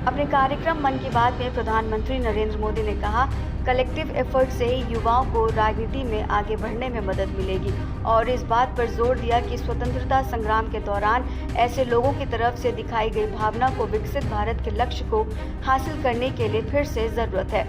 अपने कार्यक्रम मन की बात में प्रधानमंत्री नरेंद्र मोदी ने कहा, कलेक्टिव एफर्ट से ही युवाओं को राजनीति में आगे बढ़ने में मदद मिलेगी और इस बात पर जोर दिया कि स्वतंत्रता संग्राम के दौरान ऐसे लोगों की तरफ से दिखाई गई भावना को विकसित भारत के लक्ष्य को हासिल करने के लिए फिर से जरूरत है।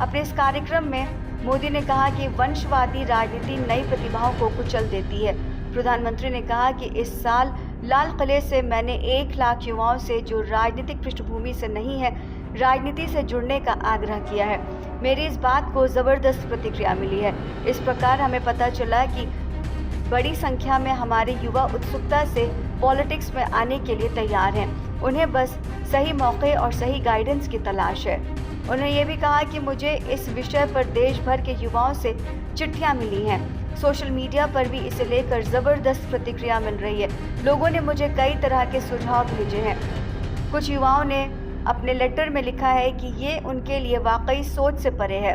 अपने इस कार्यक्रम में मोदी ने कहा कि वंशवादी राजनीति नई प्रतिभाओं को कुचल देती है। प्रधानमंत्री ने कहा कि इस साल लाल किले से मैंने 1 लाख युवाओं से जो राजनीतिक पृष्ठभूमि से नहीं है राजनीति से जुड़ने का आग्रह किया है। मेरी इस बात को ज़बरदस्त प्रतिक्रिया मिली है। इस प्रकार हमें पता चला कि बड़ी संख्या में हमारे युवा उत्सुकता से पॉलिटिक्स में आने के लिए तैयार हैं। उन्हें बस सही मौके और सही गाइडेंस की तलाश है। उन्होंने ये भी कहा कि मुझे इस विषय पर देश भर के युवाओं से चिट्ठियां मिली हैं। सोशल मीडिया पर भी इसे लेकर ज़बरदस्त प्रतिक्रिया मिल रही है। लोगों ने मुझे कई तरह के सुझाव भेजे हैं। कुछ युवाओं ने अपने लेटर में लिखा है कि ये उनके लिए वाकई सोच से परे है।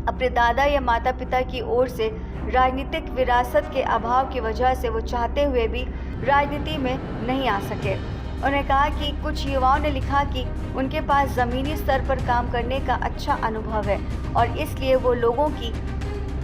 अपने दादा या माता पिता की ओर से राजनीतिक विरासत के अभाव की वजह से वो चाहते हुए भी राजनीति में नहीं आ सके। उन्होंने कहा कि कुछ युवाओं ने लिखा कि उनके पास ज़मीनी स्तर पर काम करने का अच्छा अनुभव है और इसलिए वो लोगों की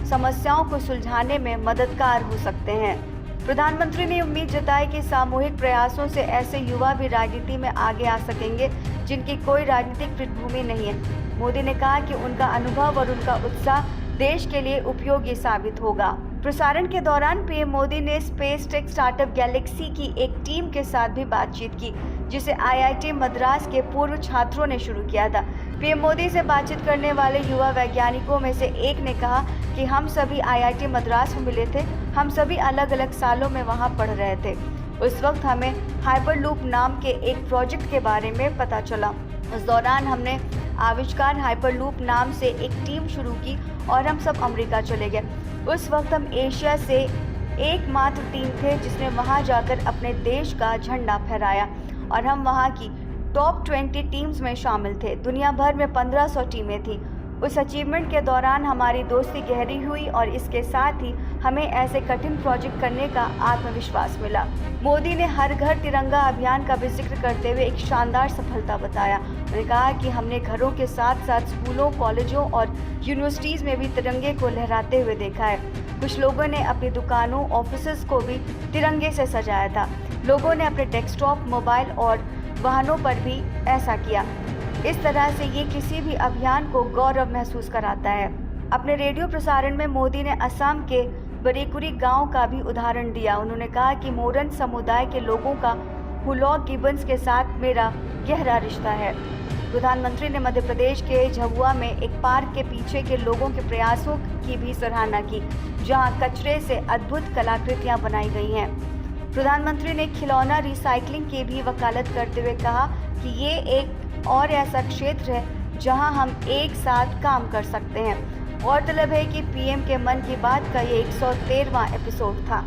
समस्याओं को सुलझाने में मददगार हो सकते हैं। प्रधानमंत्री ने उम्मीद जताई कि सामूहिक प्रयासों से ऐसे युवा भी राजनीति में आगे आ सकेंगे जिनकी कोई राजनीतिक पृष्ठभूमि नहीं है। मोदी ने कहा कि उनका अनुभव और उनका उत्साह देश के लिए उपयोगी साबित होगा। प्रसारण के दौरान पीएम मोदी ने स्पेस टेक स्टार्टअप गैलेक्सी की एक टीम के साथ भी बातचीत की, जिसे आईआईटी मद्रास के पूर्व छात्रों ने शुरू किया था। पीएम मोदी से बातचीत करने वाले युवा वैज्ञानिकों में से एक ने कहा कि हम सभी आईआईटी मद्रास में मिले थे। हम सभी अलग अलग सालों में वहां पढ़ रहे थे। उस वक्त हमें हाइपरलूप नाम के एक प्रोजेक्ट के बारे में पता चला। उस दौरान हमने आविष्कार हाइपरलूप नाम से एक टीम शुरू की और हम सब अमेरिका चले गए। उस वक्त हम एशिया से एकमात्र टीम थे जिसने वहां जाकर अपने देश का झंडा फहराया और हम वहां की टॉप 20 टीम्स में शामिल थे। दुनिया भर में 1500 टीमें थीं। उस अचीवमेंट के दौरान हमारी दोस्ती गहरी हुई और इसके साथ ही हमें ऐसे कठिन प्रोजेक्ट करने का आत्मविश्वास मिला। मोदी ने हर घर तिरंगा अभियान का भी जिक्र करते हुए एक शानदार सफलता बताया। उन्होंने कहा कि हमने घरों के साथ साथ स्कूलों, कॉलेजों और यूनिवर्सिटीज़ में भी तिरंगे को लहराते हुए देखा है। कुछ लोगों ने अपनी दुकानों, ऑफिसेज को भी तिरंगे से सजाया था। लोगों ने अपने डेस्कटॉप, मोबाइल और वाहनों पर भी ऐसा किया। इस तरह से ये किसी भी अभियान को गौरव महसूस कराता है। अपने रेडियो प्रसारण में मोदी ने असम के बरेकुरी गांव का भी उदाहरण दिया। उन्होंने कहा कि मोरन समुदाय के लोगों का हुलॉक गिबन्स के साथ मेरा गहरा रिश्ता है। प्रधानमंत्री ने मध्य प्रदेश के झाबुआ में एक पार्क के पीछे के लोगों के प्रयासों की भी सराहना की, जहां कचरे से अद्भुत कलाकृतियां बनाई गई हैं। प्रधानमंत्री ने खिलौना रिसाइकलिंग की भी वकालत करते हुए कहा कि ये एक और ऐसा क्षेत्र है जहां हम एक साथ काम कर सकते हैं। गौरतलब है कि पीएम के मन की बात का ये 113वां एपिसोड था।